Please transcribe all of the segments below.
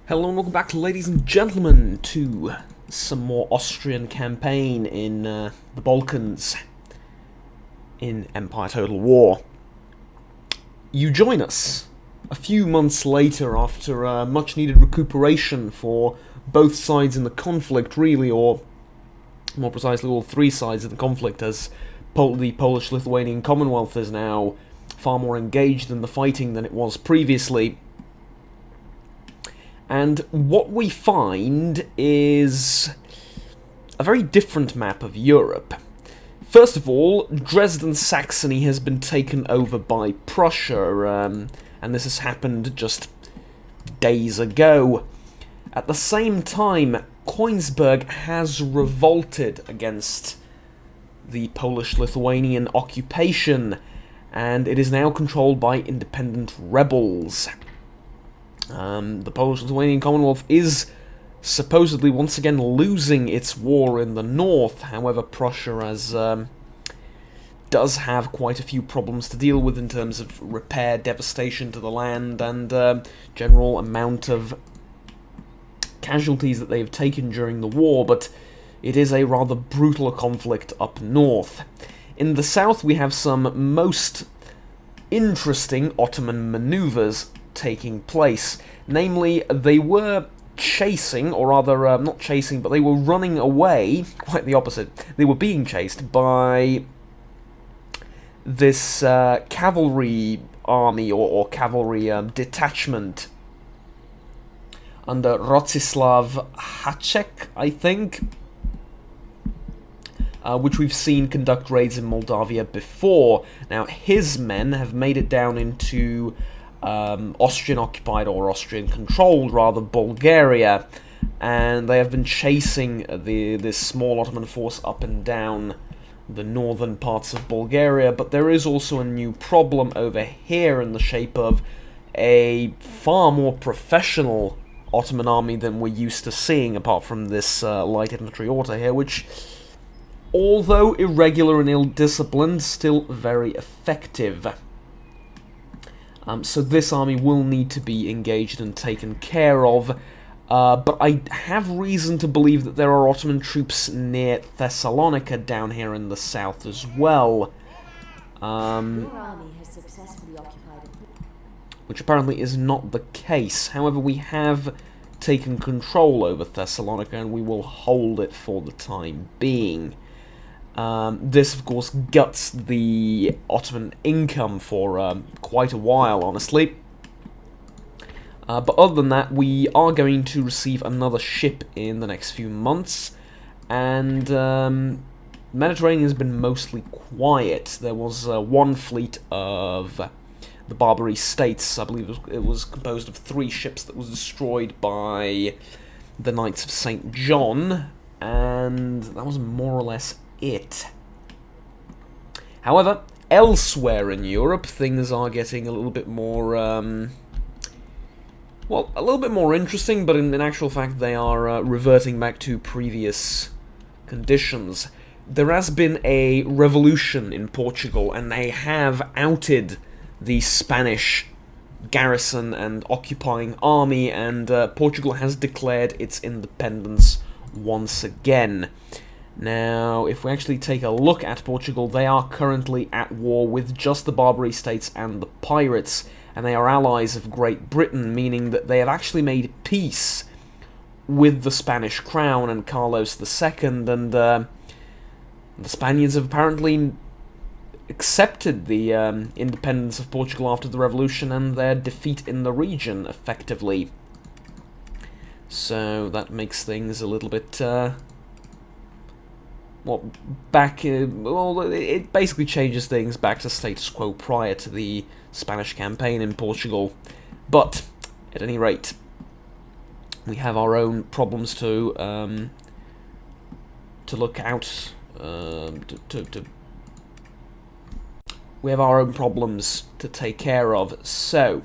Hello and welcome back, ladies and gentlemen, to some more Austrian campaign in the Balkans in Empire Total War. You join us a few months later after much needed recuperation for both sides in the conflict, really, or more precisely all three sides in the conflict, as the Polish-Lithuanian Commonwealth is now far more engaged in the fighting than it was previously. And what we find is a very different map of Europe. First of all, Dresden-Saxony has been taken over by Prussia, and this has happened just days ago. At the same time, Königsberg has revolted against the Polish-Lithuanian occupation, and it is now controlled by independent rebels. The Polish-Lithuanian Commonwealth is supposedly once again losing its war in the north. However, Prussia does have quite a few problems to deal with in terms of repair, devastation to the land, and general amount of casualties that they've taken during the war, but it is a rather brutal conflict up north. In the south, we have some most interesting Ottoman maneuvers taking place. Namely, they were chasing, or rather, not chasing, but they were running away, quite the opposite. They were being chased by this cavalry army, or cavalry detachment under Rostislav Haček, I think, which we've seen conduct raids in Moldavia before. Now, his men have made it down into Austrian-occupied, or Austrian-controlled, rather, Bulgaria, and they have been chasing this small Ottoman force up and down the northern parts of Bulgaria, but there is also a new problem over here in the shape of a far more professional Ottoman army than we're used to seeing, apart from this light infantry order here, which, although irregular and ill-disciplined, still very effective. So this army will need to be engaged and taken care of, but I have reason to believe that there are Ottoman troops near Thessalonica down here in the south as well, which apparently is not the case. However, we have taken control over Thessalonica, and we will hold it for the time being. This, of course, guts the Ottoman income for quite a while, honestly. But other than that, we are going to receive another ship in the next few months, and the Mediterranean has been mostly quiet. There was one fleet of the Barbary States. I believe it was composed of 3 ships that was destroyed by the Knights of St. John, and that was more or less it. However, elsewhere in Europe, things are getting a little bit more, well, a little bit more interesting, but in actual fact they are reverting back to previous conditions. There has been a revolution in Portugal, and they have outed the Spanish garrison and occupying army, and Portugal has declared its independence once again. Now, if we actually take a look at Portugal, they are currently at war with just the Barbary States and the pirates, and they are allies of Great Britain, meaning that they have actually made peace with the Spanish crown and Carlos II, and the Spaniards have apparently accepted the independence of Portugal after the revolution and their defeat in the region, effectively. So that makes things a little bit well, it basically changes things back to status quo prior to the Spanish campaign in Portugal. But, at any rate, we have our own problems to look out, we have our own problems to take care of, so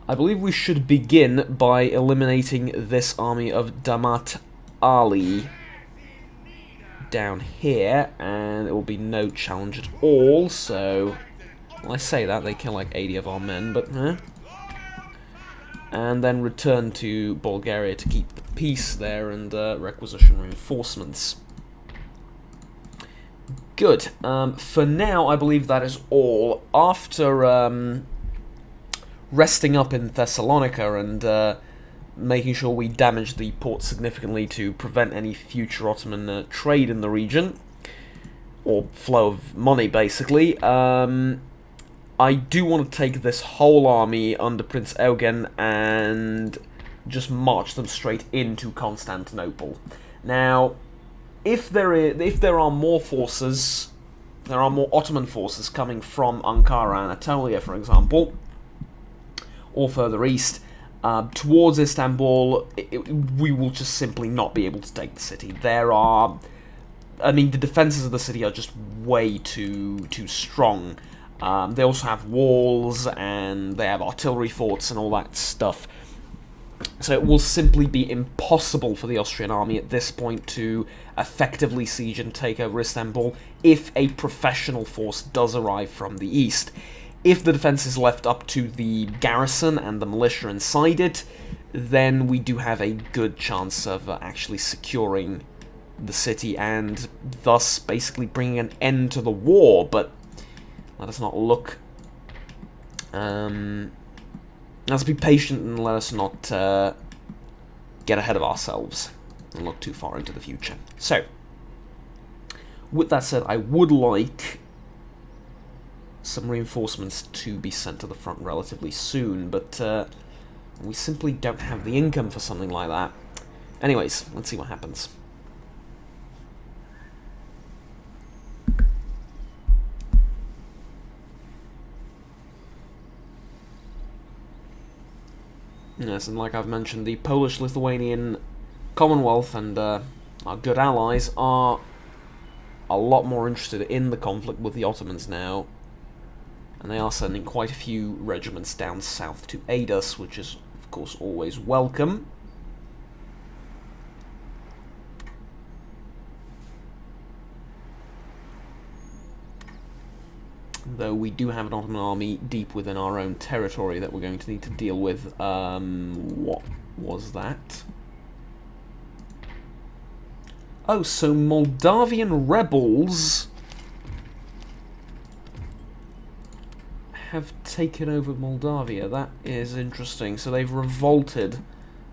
I believe we should begin by eliminating this army of Damat Ali down here, and it will be no challenge at all. So, well, I say that, they kill like 80 of our men, but and then return to Bulgaria to keep the peace there and requisition reinforcements. Good. For now, I believe that is all. After resting up in Thessalonica and making sure we damage the port significantly to prevent any future Ottoman trade in the region, or flow of money, basically, I do want to take this whole army under Prince Eugen and just march them straight into Constantinople. Now, if there are more forces, there are more Ottoman forces coming from Ankara, Anatolia, for example, or further east, towards Istanbul, we will just simply not be able to take the city. I mean, the defenses of the city are just way too strong. They also have walls, and they have artillery forts and all that stuff. So it will simply be impossible for the Austrian army at this point to effectively siege and take over Istanbul if a professional force does arrive from the east. If the defense is left up to the garrison and the militia inside it, then we do have a good chance of actually securing the city and thus basically bringing an end to the war, but let us not look... let's be patient and let us not get ahead of ourselves and look too far into the future. So, with that said, I would like some reinforcements to be sent to the front relatively soon, but we simply don't have the income for something like that. Anyways, let's see what happens. Yes, and like I've mentioned, the Polish-Lithuanian Commonwealth and our good allies are a lot more interested in the conflict with the Ottomans now, and they are sending quite a few regiments down south to aid us, which is, of course, always welcome. Though we do have an Ottoman army deep within our own territory that we're going to need to deal with. What was that? Oh, so Moldavian rebels have taken over Moldavia. That is interesting. So they've revolted,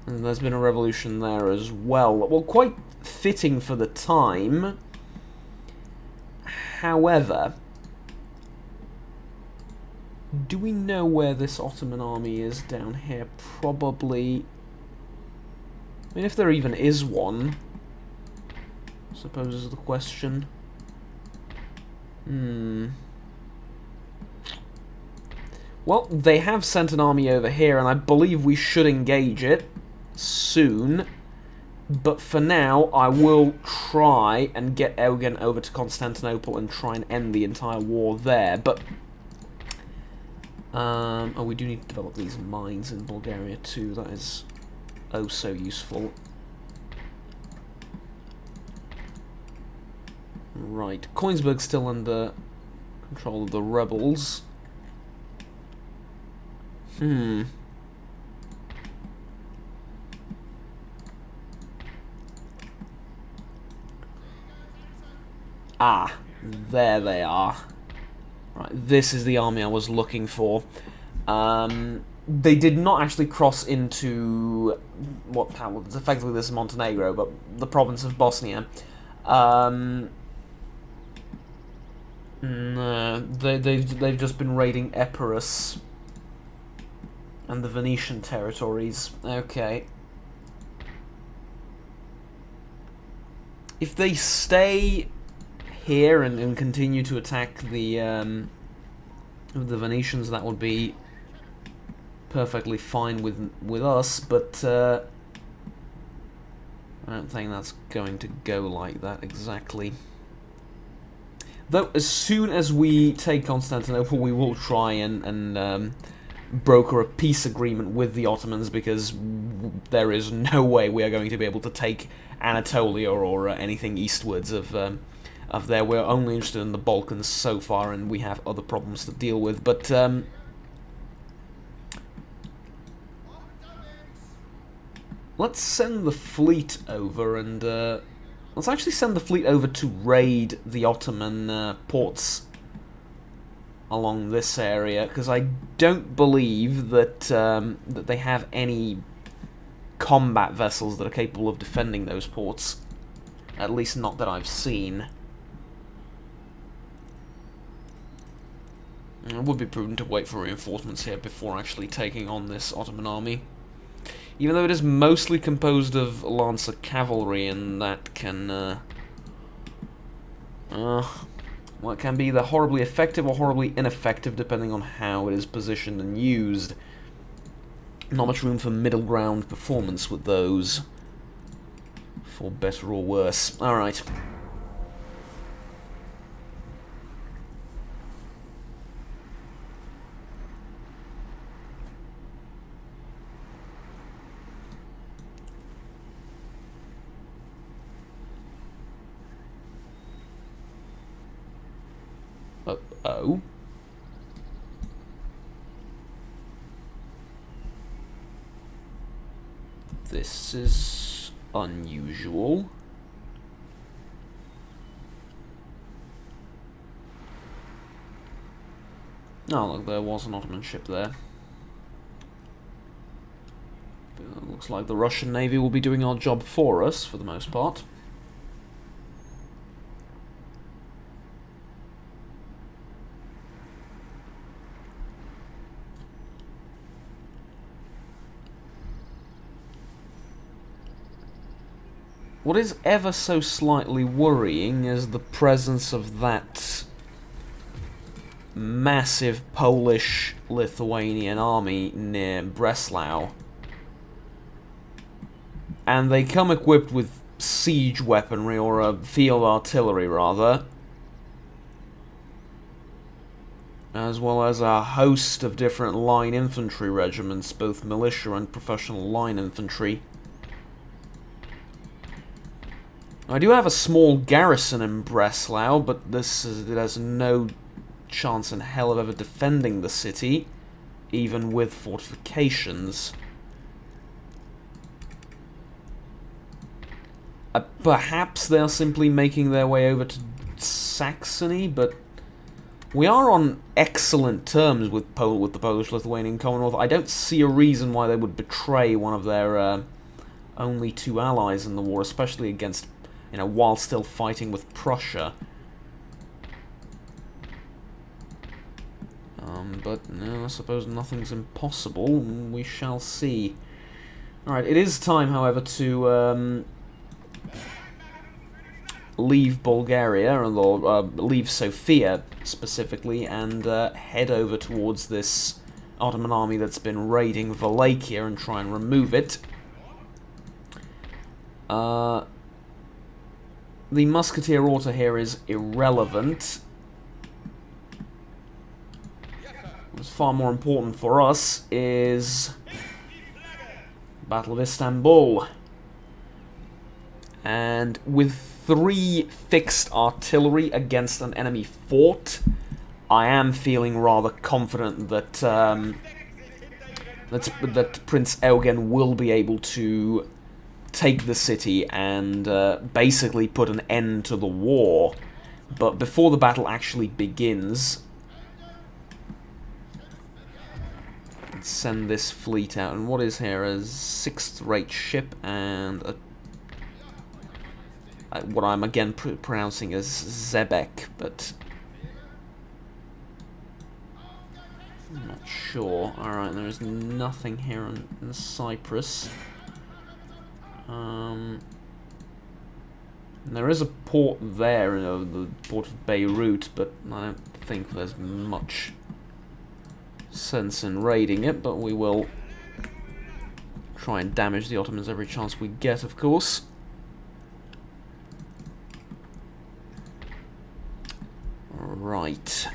and there's been a revolution there as well. Well, quite fitting for the time. However, do we know where this Ottoman army is down here? Probably... I mean, if there even is one, I suppose is the question. Well, they have sent an army over here, and I believe we should engage it soon. But for now, I will try and get Eugen over to Constantinople and try and end the entire war there. But oh, we do need to develop these mines in Bulgaria too. That is oh so useful. Right, Koenigsberg's still under control of the rebels. Ah, there they are. Right, this is the army I was looking for. They did not actually cross into it's effectively this is Montenegro, but the province of Bosnia. No, they've just been raiding Epirus and the Venetian territories. Okay. If they stay here and continue to attack the Venetians, that would be perfectly fine with us, but I don't think that's going to go like that exactly. Though, as soon as we take Constantinople, we will try and broker a peace agreement with the Ottomans, because there is no way we are going to be able to take Anatolia or anything eastwards of there. We're only interested in the Balkans so far, and we have other problems to deal with. But let's send the fleet over and let's actually send the fleet over to raid the Ottoman ports along this area, because I don't believe that that they have any combat vessels that are capable of defending those ports. At least not that I've seen. It would be prudent to wait for reinforcements here before actually taking on this Ottoman army. Even though it is mostly composed of Lancer cavalry, and that can well, it can be either horribly effective or horribly ineffective depending on how it is positioned and used. Not much room for middle ground performance with those, for better or worse. Alright. Uh-oh. This is unusual. Oh, look, there was an Ottoman ship there. Looks like the Russian Navy will be doing our job for us, for the most part. What is ever so slightly worrying is the presence of that massive Polish-Lithuanian army near Breslau. And they come equipped with siege weaponry, or field artillery rather, as well as a host of different line infantry regiments, both militia and professional line infantry. I do have a small garrison in Breslau, but it has no chance in hell of ever defending the city, even with fortifications. Perhaps they're simply making their way over to Saxony, but we are on excellent terms with the Polish-Lithuanian Commonwealth. I don't see a reason why they would betray one of their only two allies in the war, especially against, while still fighting with Prussia. But no, I suppose nothing's impossible. We shall see. Alright, it is time, however, to leave Bulgaria, or leave Sofia specifically, and head over towards this Ottoman army that's been raiding Wallachia and try and remove it. The musketeer order here is irrelevant. What's far more important for us is Battle of Istanbul. And with 3 fixed artillery against an enemy fort, I am feeling rather confident that that Prince Eugen will be able to take the city and basically put an end to the war. But before the battle actually begins, let's send this fleet out. And what is here? A 6th-rate ship and what I'm again pronouncing as Zebek, but I'm not sure. Alright, there is nothing here in Cyprus. There is a port there, the port of Beirut, but I don't think there's much sense in raiding it, but we will try and damage the Ottomans every chance we get, of course. Right,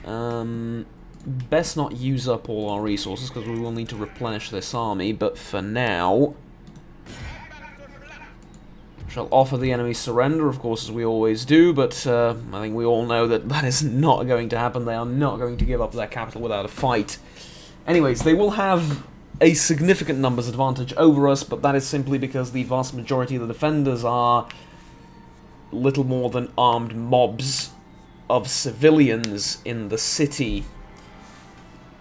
best not use up all our resources, because we will need to replenish this army, but for now shall offer the enemy surrender, of course, as we always do, but I think we all know that that is not going to happen. They are not going to give up their capital without a fight. Anyways, they will have a significant numbers advantage over us, but that is simply because the vast majority of the defenders are little more than armed mobs of civilians in the city.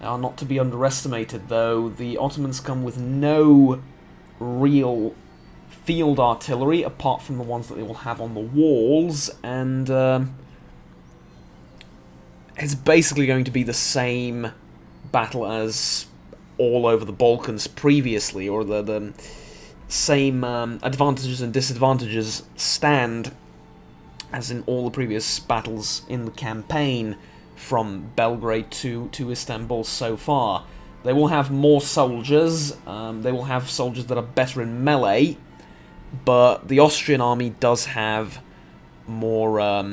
Now, not to be underestimated, though, the Ottomans come with no real field artillery, apart from the ones that they will have on the walls, and it's basically going to be the same battle as all over the Balkans previously, or the same advantages and disadvantages stand as in all the previous battles in the campaign from Belgrade to Istanbul so far. They will have more soldiers, they will have soldiers that are better in melee, but the Austrian army does have more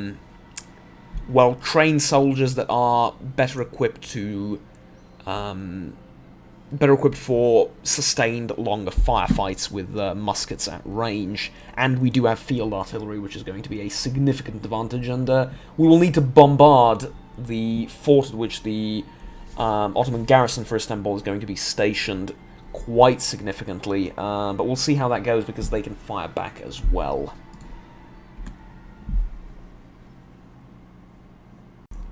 well-trained soldiers that are better equipped to better equipped for sustained, longer firefights with muskets at range. And we do have field artillery, which is going to be a significant advantage, and we will need to bombard the fort at which the Ottoman garrison for Istanbul is going to be stationed quite significantly, but we'll see how that goes, because they can fire back as well.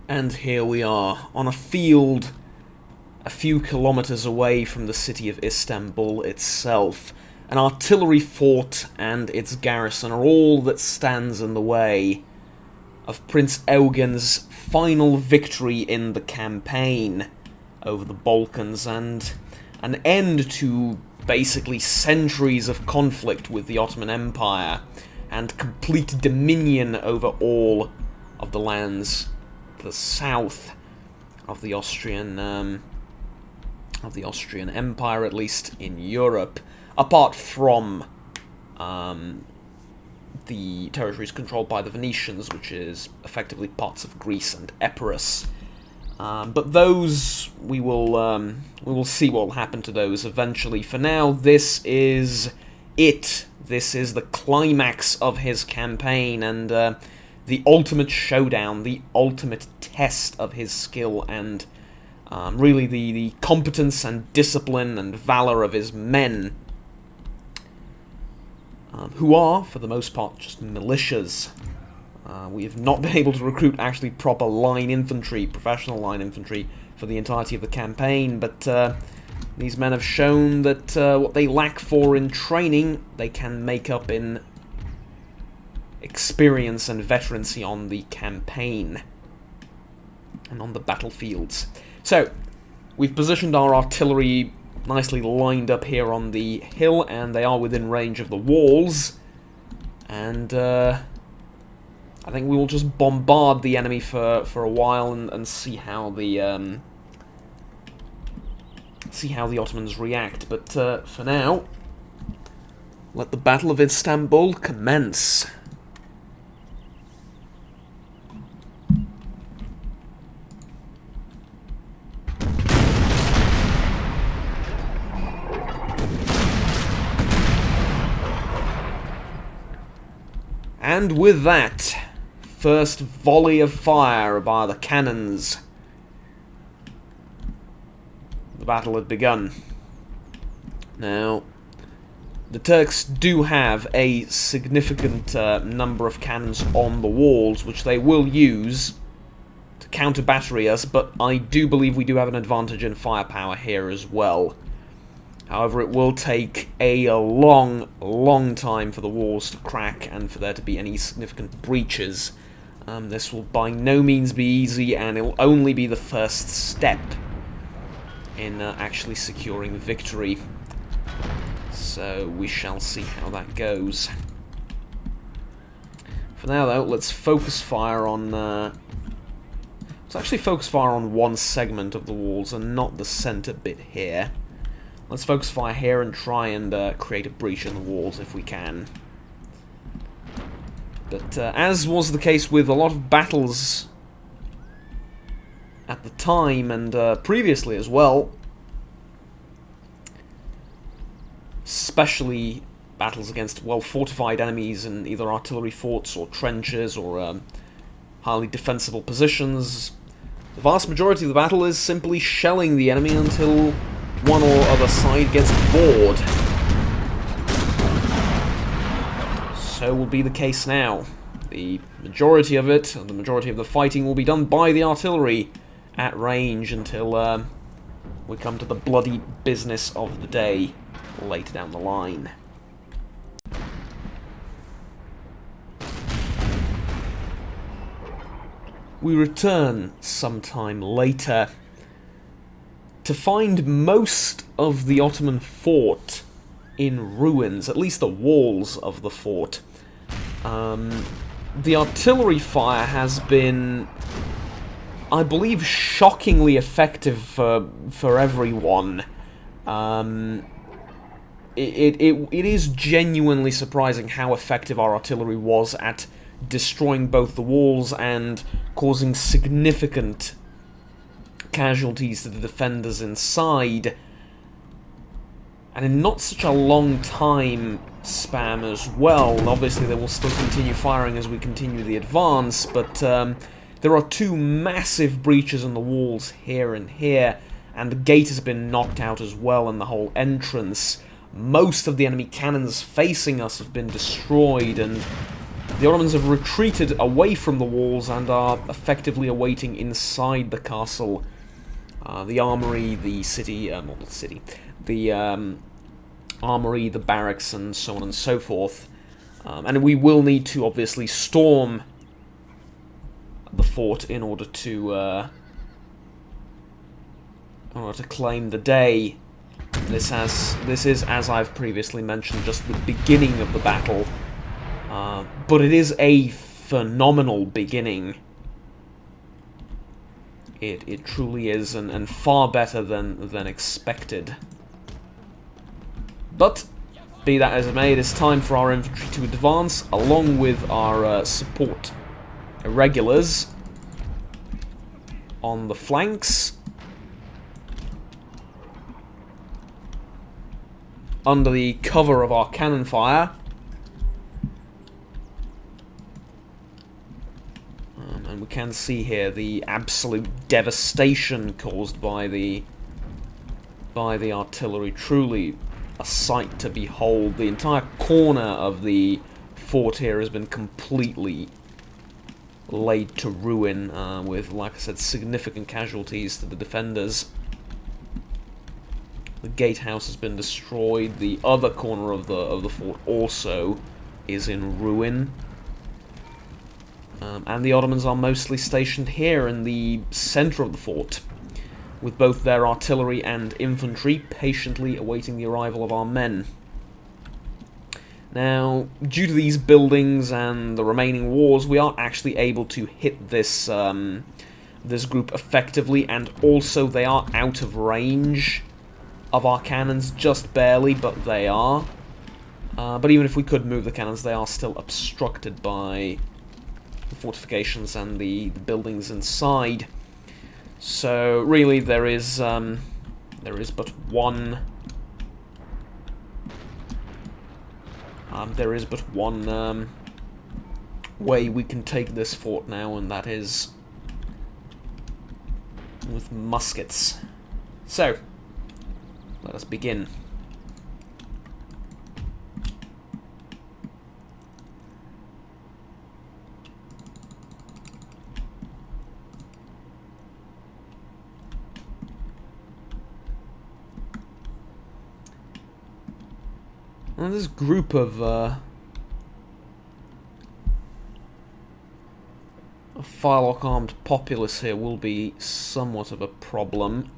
And here we are, on a field a few kilometers away from the city of Istanbul itself. An artillery fort and its garrison are all that stands in the way of Prince Eugen's final victory in the campaign over the Balkans, and an end to basically centuries of conflict with the Ottoman Empire, and complete dominion over all of the lands to the south of the Austrian Empire, at least in Europe, apart from the territories controlled by the Venetians, which is effectively parts of Greece and Epirus. But those, we will see what will happen to those eventually. For now, this is it. This is the climax of his campaign, and the ultimate showdown, the ultimate test of his skill, and really the competence and discipline and valor of his men, who are, for the most part, just militias. We have not been able to recruit actually proper line infantry, professional line infantry, for the entirety of the campaign, but these men have shown that what they lack for in training, they can make up in experience and veterancy on the campaign and on the battlefields. So, we've positioned our artillery nicely lined up here on the hill, and they are within range of the walls, and I think we will just bombard the enemy for a while and see how the Ottomans react. But for now, let the Battle of Istanbul commence. And with that, first volley of fire by the cannons, the battle had begun. Now, the Turks do have a significant number of cannons on the walls, which they will use to counter-battery us, but I do believe we do have an advantage in firepower here as well. However, it will take a long, long time for the walls to crack and for there to be any significant breaches. This will by no means be easy, and it will only be the first step in actually securing victory. So we shall see how that goes. For now, though, let's focus fire on... let's actually focus fire on one segment of the walls and not the center bit here. Let's focus fire here and try and create a breach in the walls if we can. But as was the case with a lot of battles at the time and previously as well, especially battles against well-fortified enemies in either artillery forts or trenches or highly defensible positions, the vast majority of the battle is simply shelling the enemy until one or other side gets bored. So will be the case now. The majority of it, the majority of the fighting will be done by the artillery at range until we come to the bloody business of the day later down the line. We return sometime later to find most of the Ottoman fort in ruins, at least the walls of the fort. The artillery fire has been, I believe, shockingly effective for everyone. It is genuinely surprising how effective our artillery was at destroying both the walls and causing significant casualties to the defenders inside. And in not such a long time span as well. Obviously they will still continue firing as we continue the advance, but there are two massive breaches in the walls here and here, and the gate has been knocked out as well, and the whole entrance. Most of the enemy cannons facing us have been destroyed, and the Ottomans have retreated away from the walls and are effectively awaiting inside the castle. The armory, the city, the armory, the barracks, and so on and so forth. And we will need to obviously storm the fort in order to claim the day. This is, as I've previously mentioned, just the beginning of the battle, but it is a phenomenal beginning. It truly is, and far better than expected. But, be that as it may, it is time for our infantry to advance, along with our support irregulars on the flanks, under the cover of our cannon fire. And we can see here the absolute devastation caused by the artillery. Truly a sight to behold. The entire corner of the fort here has been completely laid to ruin, with, like I said, significant casualties to the defenders. The gatehouse has been destroyed. The other corner of the fort also is in ruin. And the Ottomans are mostly stationed here in the center of the fort, with both their artillery and infantry patiently awaiting the arrival of our men. Now, due to these buildings and the remaining walls, we are actually able to hit this this group effectively, and also they are out of range of our cannons, just barely, but they are. But even if we could move the cannons, they are still obstructed by the fortifications and the buildings inside. So really, there is but one way we can take this fort now, and that is with muskets. So let us begin. And this group of firelock armed populace here will be somewhat of a problem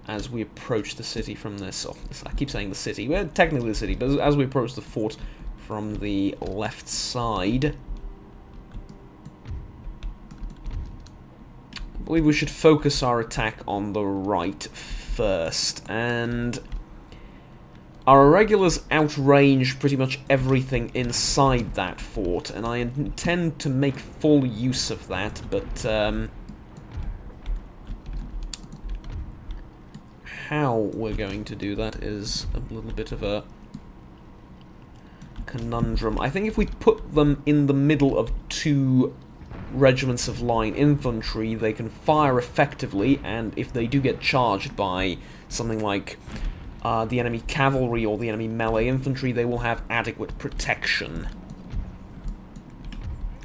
as we approach the city from this. Oh, I keep saying the city. Well, technically the city, but as we approach the fort from the left side, I believe we should focus our attack on the right first, and our irregulars outrange pretty much everything inside that fort, and I intend to make full use of that, but how we're going to do that is a little bit of a conundrum. I think if we put them in the middle of two regiments of line infantry, they can fire effectively, and if they do get charged by something like the enemy cavalry or the enemy melee infantry, they will have adequate protection.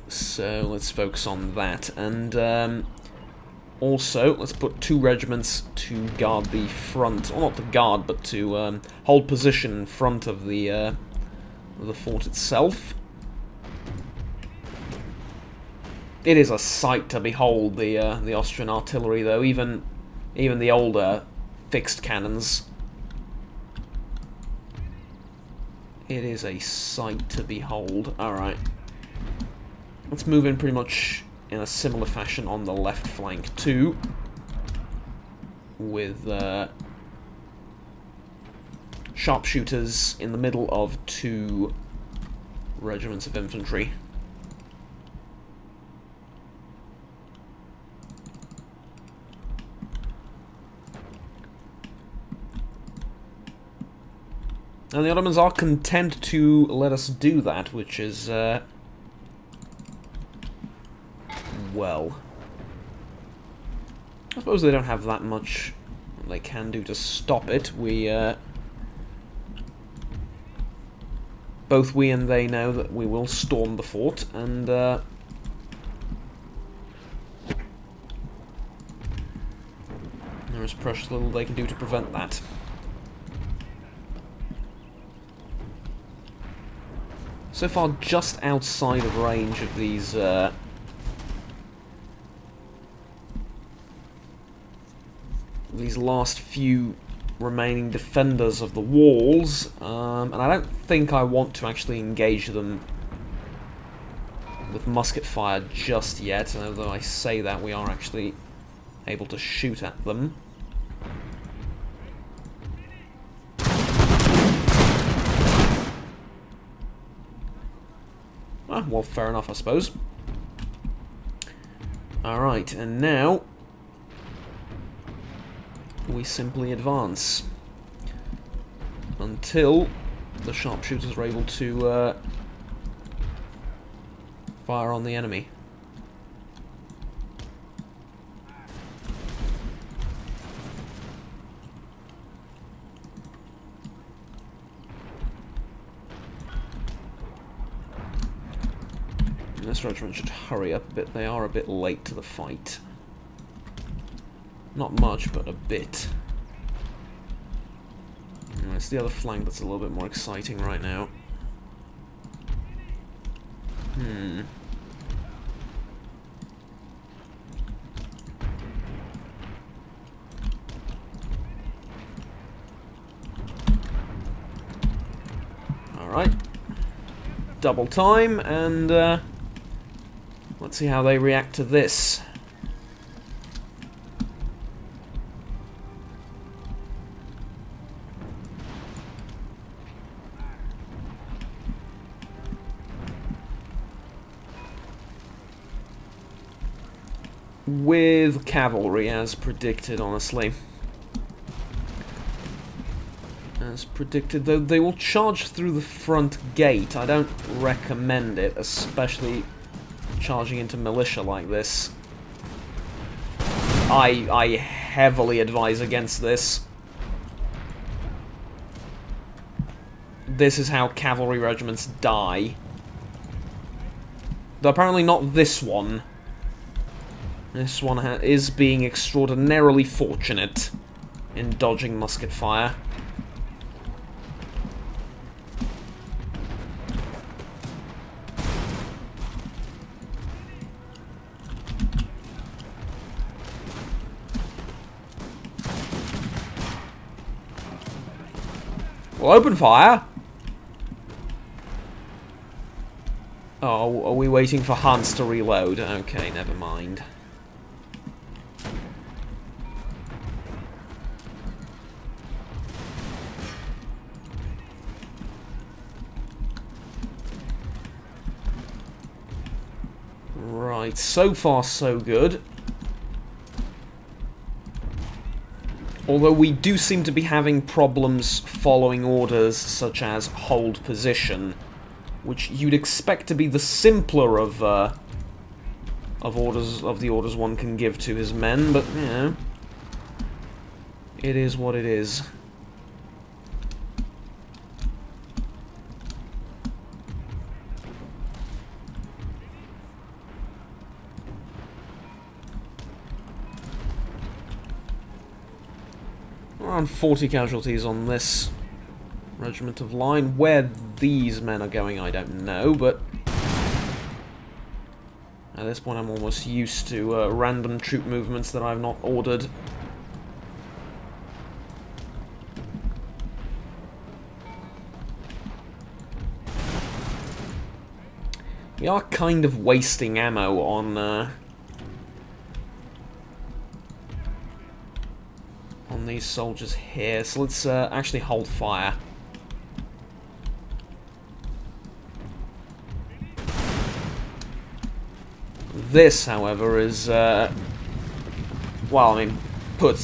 So let's focus on that, and also let's put 2 regiments to guard the front, or not to guard, but to hold position in front of the fort itself. It is a sight to behold, the Austrian artillery, though, even the older fixed cannons. It is a sight to behold. Alright. Let's move in pretty much in a similar fashion on the left flank, too. With sharpshooters in the middle of 2 regiments of infantry. And the Ottomans are content to let us do that, which is, well, I suppose they don't have that much they can do to stop it. Both we and they know that we will storm the fort, and, there is precious little they can do to prevent that. So far, just outside of range of these last few remaining defenders of the walls, and I don't think I want to actually engage them with musket fire just yet, although I say that, we are actually able to shoot at them. Ah, well, fair enough, I suppose. Alright, and now we simply advance until the sharpshooters are able to fire on the enemy. This regiment should hurry up a bit. They are a bit late to the fight. Not much, but a bit. It's the other flank that's a little bit more exciting right now. Alright. Double time, and let's see how they react to this. With cavalry, as predicted, honestly. As predicted, though they will charge through the front gate. I don't recommend it, especially charging into militia like this. I heavily advise against this. This is how cavalry regiments die. Though apparently not this one. This one is being extraordinarily fortunate in dodging musket fire. Well, open fire! Oh, are we waiting for Hans to reload? Okay, never mind. Right, so far so good. Although we do seem to be having problems following orders such as hold position, which you'd expect to be the simpler of of the orders one can give to his men, but you know, it is what it is. Around 40 casualties on this regiment of line. Where these men are going, I don't know, but at this point I'm almost used to random troop movements that I've not ordered. We are kind of wasting ammo on these soldiers here, so let's actually hold fire. This, however, is well, I mean, put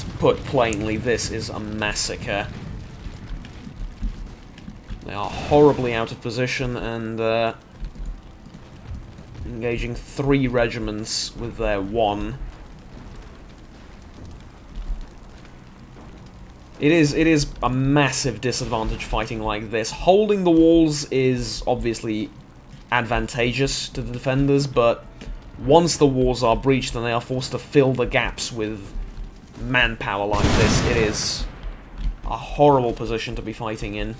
plainly, this is a massacre. They are horribly out of position and engaging 3 regiments with their 1. It is a massive disadvantage fighting like this. Holding the walls is obviously advantageous to the defenders, but once the walls are breached and they are forced to fill the gaps with manpower like this, it is a horrible position to be fighting in.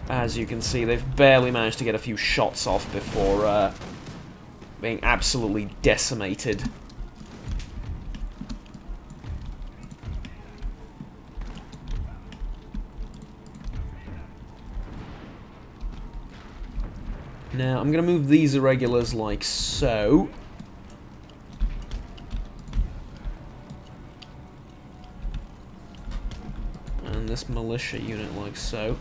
As you can see, they've barely managed to get a few shots off before being absolutely decimated. Now, I'm going to move these irregulars like so. And this militia unit like so.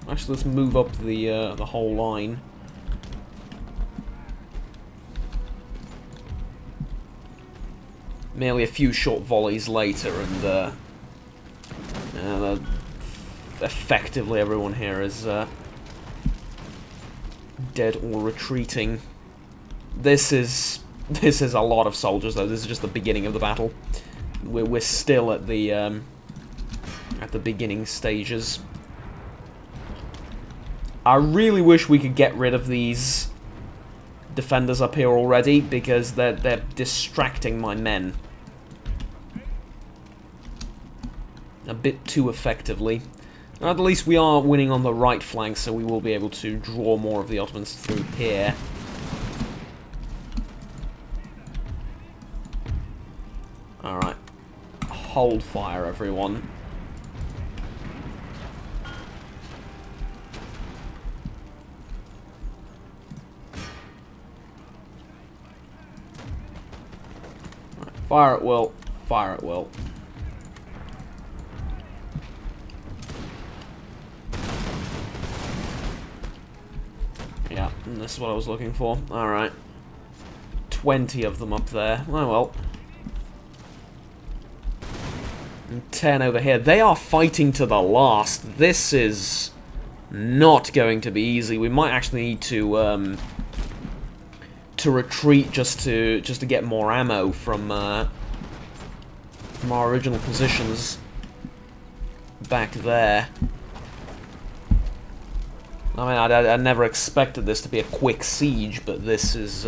Actually, let's move up the whole line. Merely a few short volleys later, and effectively everyone here is dead or retreating. This is a lot of soldiers, though. This is just the beginning of the battle. We're still at the beginning stages. I really wish we could get rid of these defenders up here already, because they're distracting my men a bit too effectively. At least we are winning on the right flank, so we will be able to draw more of the Ottomans through here. Alright. Hold fire, everyone. Right. Fire at will. Fire at will. Yeah, and this is what I was looking for. Alright. 20 of them up there. Oh well. And 10 over here. They are fighting to the last. This is not going to be easy. We might actually need to retreat just to get more ammo from our original positions back there. I mean, I never expected this to be a quick siege, but this is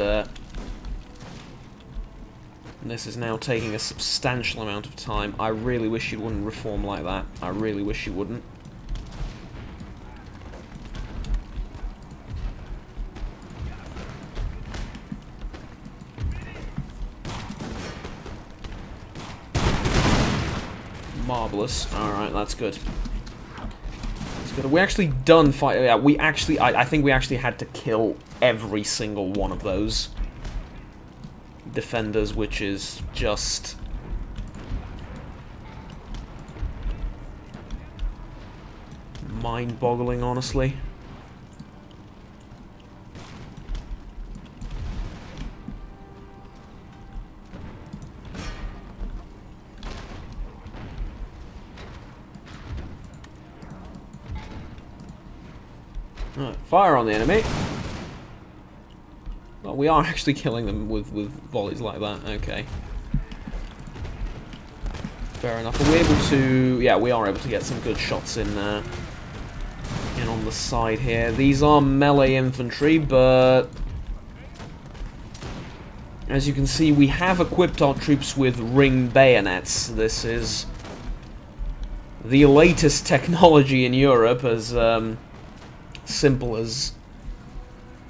now taking a substantial amount of time. I really wish you wouldn't reform like that. I really wish you wouldn't. Marvelous. Alright, that's good. We actually done fight. Yeah, we actually. I think we actually had to kill every single one of those defenders, which is just mind-boggling, honestly. Right, fire on the enemy. Well, we are actually killing them with volleys like that. Okay. Fair enough. Are we able to... Yeah, we are able to get some good shots in on the side here. These are melee infantry, but... As you can see, we have equipped our troops with ring bayonets. This is the latest technology in Europe, as simple as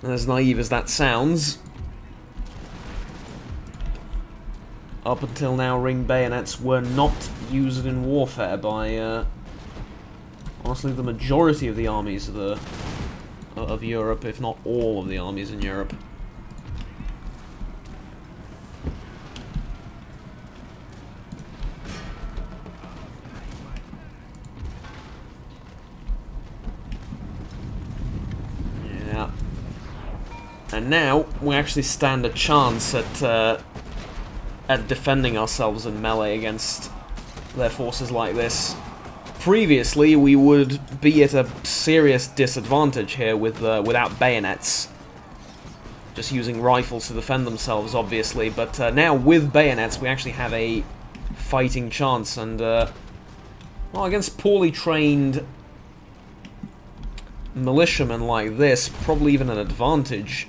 naive as that sounds. Up until now, ring bayonets were not used in warfare by, honestly, the majority of the armies of Europe, if not all of the armies in Europe. Yeah. And now we actually stand a chance at defending ourselves in melee against their forces like this. Previously, we would be at a serious disadvantage here with without bayonets, just using rifles to defend themselves, obviously. But now with bayonets, we actually have a fighting chance, and well, against poorly trained militiamen like this, probably even an advantage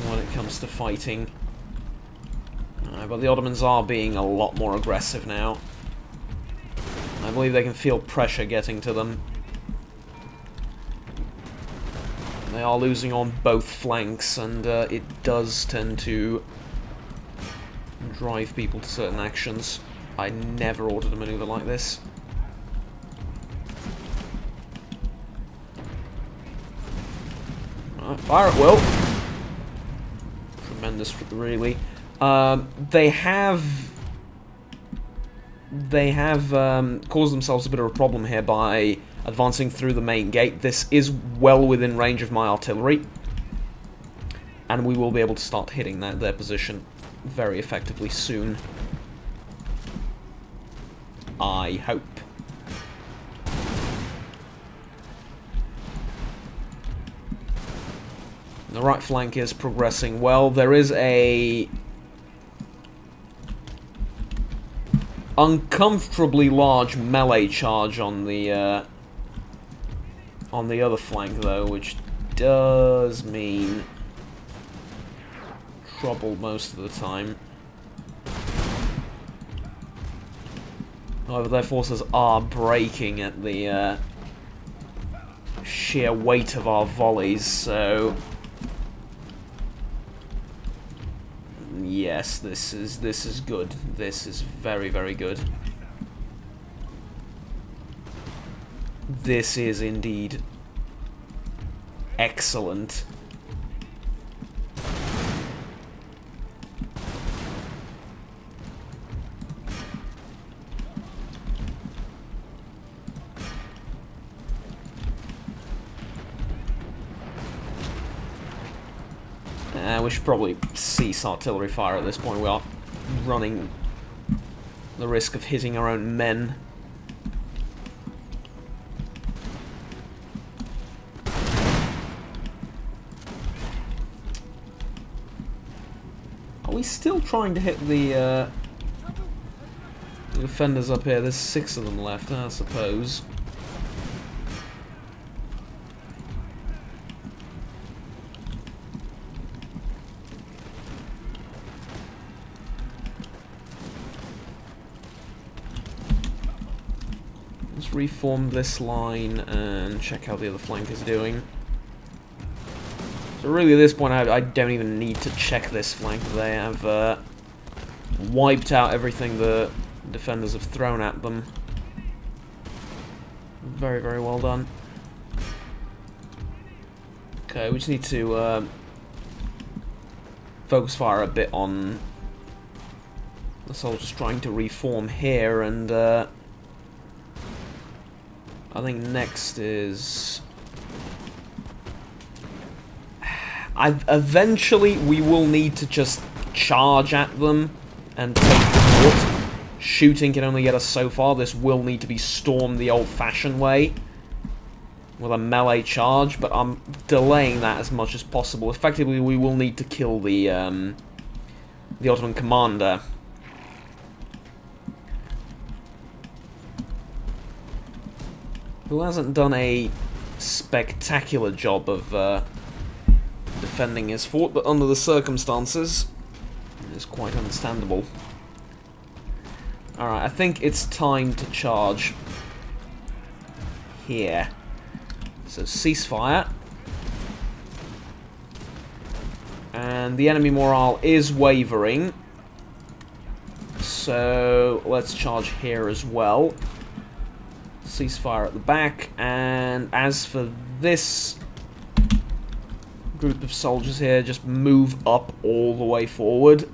when it comes to fighting. But the Ottomans are being a lot more aggressive now. I believe they can feel pressure getting to them. They are losing on both flanks, and it does tend to drive people to certain actions. I never ordered a maneuver like this. Right, fire at will. Tremendous, really. They have caused themselves a bit of a problem here by advancing through the main gate. This is well within range of my artillery, and we will be able to start hitting their position very effectively soon. I hope. The right flank is progressing well. There is a uncomfortably large melee charge on the other flank, though, which does mean trouble most of the time. However, their forces are breaking at the sheer weight of our volleys, so yes, this is good. This is very, very good. This is indeed excellent. We should probably cease artillery fire at this point. We are running the risk of hitting our own men. Are we still trying to hit the defenders up here? There's 6 of them left, I suppose. Let's reform this line and check how the other flank is doing. So really at this point I don't even need to check this flank. They have wiped out everything the defenders have thrown at them. Very, very well done. Okay, we just need to focus fire a bit on the soldiers trying to reform here, and I think next is... eventually we will need to just charge at them and take the fort. Shooting can only get us so far. This will need to be stormed the old-fashioned way. with a melee charge, but I'm delaying that as much as possible. Effectively, we will need to kill the Ottoman commander. Who hasn't done a spectacular job of defending his fort, but under the circumstances, it's quite understandable. Alright, I think it's time to charge here. So ceasefire. And the enemy morale is wavering. So let's charge here as well. Ceasefire at the back. And as for this group of soldiers here, just move up all the way forward.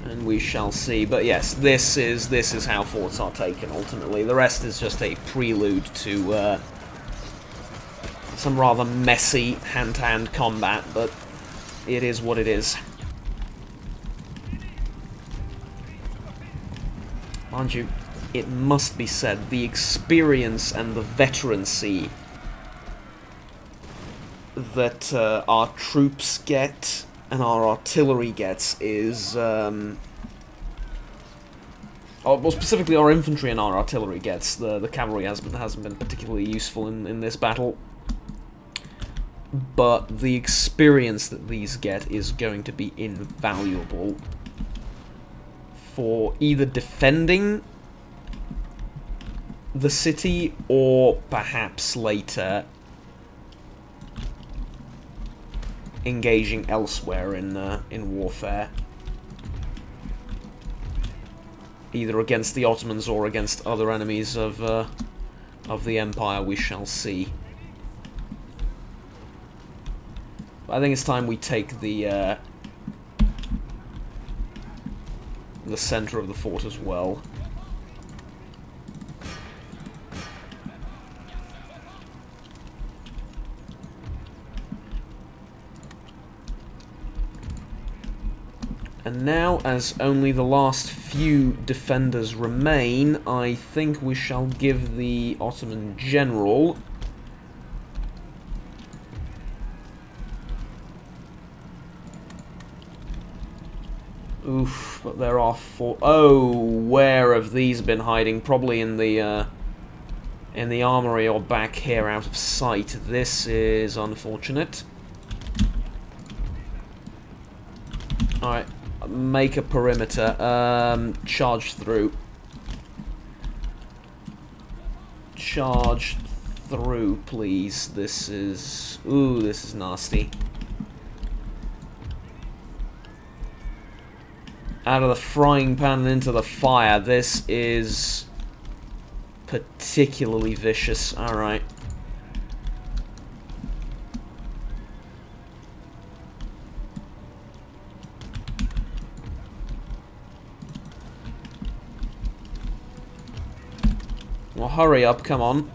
And we shall see. But yes, this is how forts are taken ultimately. The rest is just a prelude to some rather messy hand-to-hand combat, but it is what it is. Mind you, it must be said, the experience and the veterancy that our troops get and our artillery gets is, well, specifically our infantry and our artillery gets. The cavalry hasn't been particularly useful in this battle, but the experience that these get is going to be invaluable for either defending the city or perhaps later engaging elsewhere in warfare, either against the Ottomans or against other enemies of the Empire. We shall see. I think it's time we take the center of the fort as well. And now, as only the last few defenders remain, I think we shall give the Ottoman general oof, but there are four. Oh, where have these been hiding? Probably in the armory or back here out of sight. This is unfortunate. Alright, make a perimeter. Charge through. Charge through, please. This is... ooh, this is nasty. Out of the frying pan and into the fire. This is particularly vicious. Alright. Well, hurry up, come on.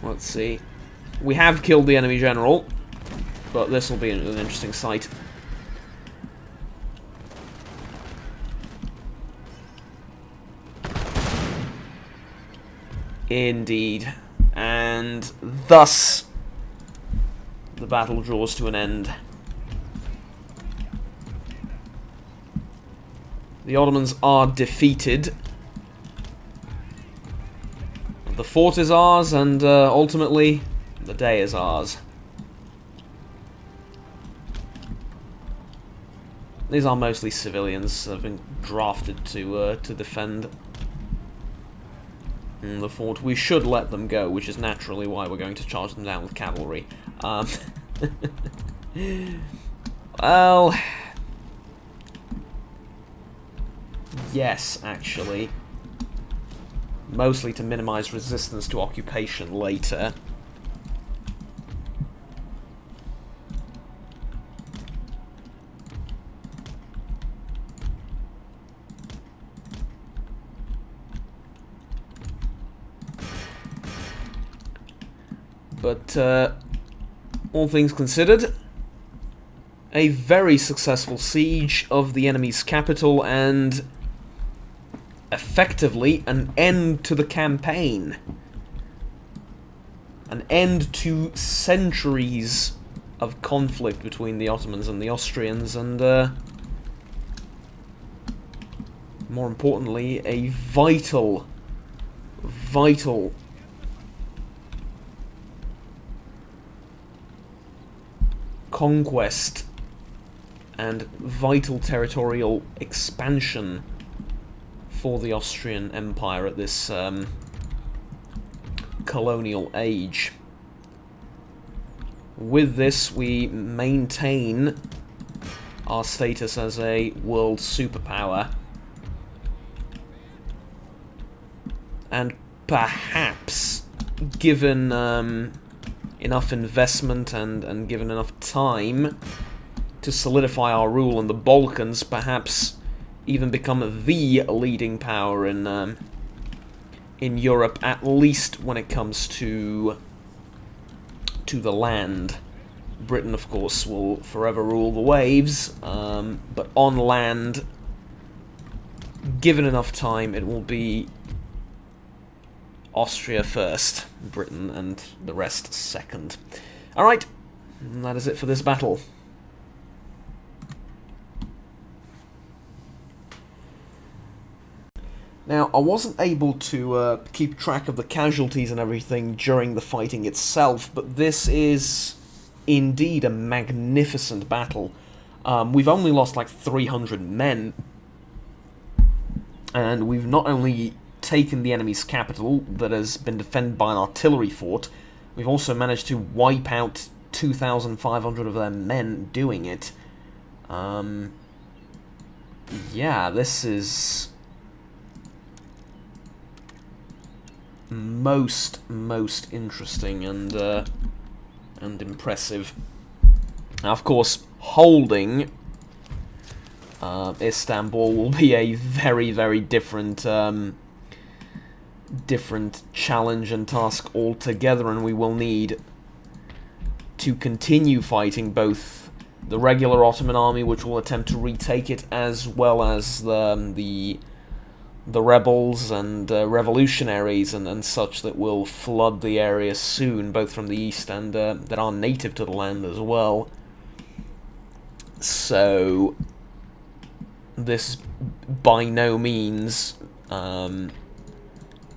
Let's see. We have killed the enemy general, but this will be an interesting sight. Indeed. And thus, the battle draws to an end. The Ottomans are defeated. The fort is ours, and ultimately, the day is ours. These are mostly civilians that have been drafted to defend the fort. We should let them go, which is naturally why we're going to charge them down with cavalry. Well... yes, actually. Mostly to minimize resistance to occupation later. But all things considered, a very successful siege of the enemy's capital and effectively an end to the campaign. An end to centuries of conflict between the Ottomans and the Austrians, and more importantly, a vital conquest and vital territorial expansion for the Austrian Empire at this colonial age. With this, we maintain our status as a world superpower, and perhaps, given enough investment and given enough time to solidify our rule in the Balkans, perhaps even become the leading power in Europe, at least when it comes to the land. Britain, of course, will forever rule the waves, but on land, given enough time, it will be Austria first, Britain and the rest second. Alright, that is it for this battle. Now, I wasn't able to keep track of the casualties and everything during the fighting itself, but this is indeed a magnificent battle. We've only lost like 300 men, and we've not only taken the enemy's capital that has been defended by an artillery fort, we've also managed to wipe out 2,500 of their men doing it. Yeah, this is most interesting and impressive. Now, of course, holding Istanbul will be a very different challenge and task altogether, and we will need to continue fighting both the regular Ottoman army, which will attempt to retake it, as well as the rebels and revolutionaries and such that will flood the area soon, both from the east and that are native to the land as well. So this by no means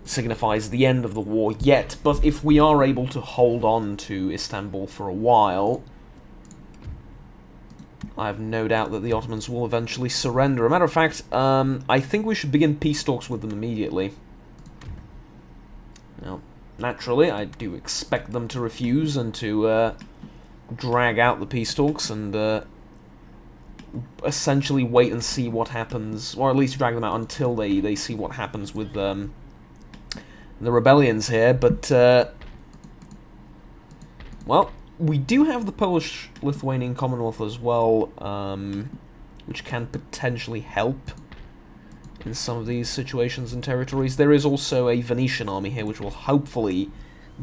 signifies the end of the war yet, but if we are able to hold on to Istanbul for a while, I have no doubt that the Ottomans will eventually surrender. As a matter of fact, I think we should begin peace talks with them immediately. Now, naturally, I do expect them to refuse and to drag out the peace talks and essentially wait and see what happens, or at least drag them out until they see what happens with the rebellions here, but well, we do have the Polish-Lithuanian Commonwealth as well, which can potentially help in some of these situations and territories. There is also a Venetian army here, which will hopefully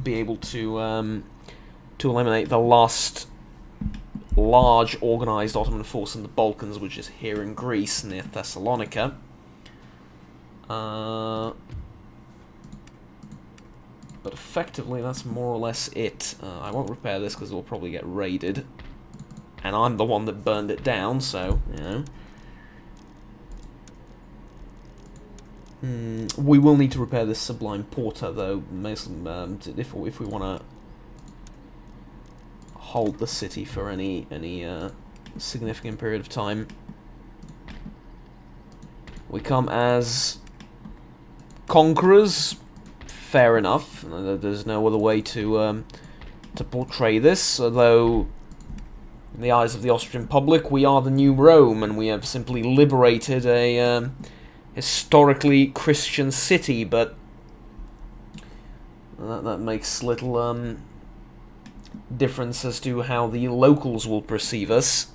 be able to eliminate the last large organised Ottoman force in the Balkans, which is here in Greece, near Thessalonica. But effectively, that's more or less it. I won't repair this because it will probably get raided. And I'm the one that burned it down, so, you know. We will need to repair this Sublime Porter, though, if we want to hold the city for any significant period of time. We come as conquerors. Fair enough. There's no other way to portray this, although in the eyes of the Austrian public, we are the new Rome, and we have simply liberated a historically Christian city, but that makes little difference as to how the locals will perceive us.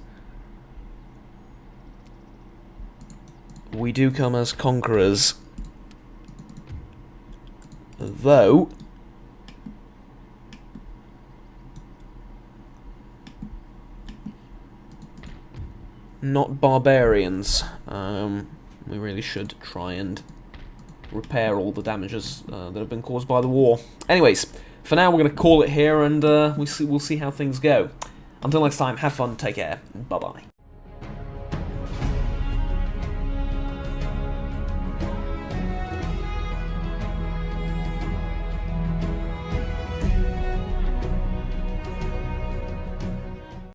We do come as conquerors, though not barbarians. We really should try and repair all the damages that have been caused by the war. Anyways, for now we're going to call it here, and we'll see how things go. Until next time, have fun, take care, bye-bye.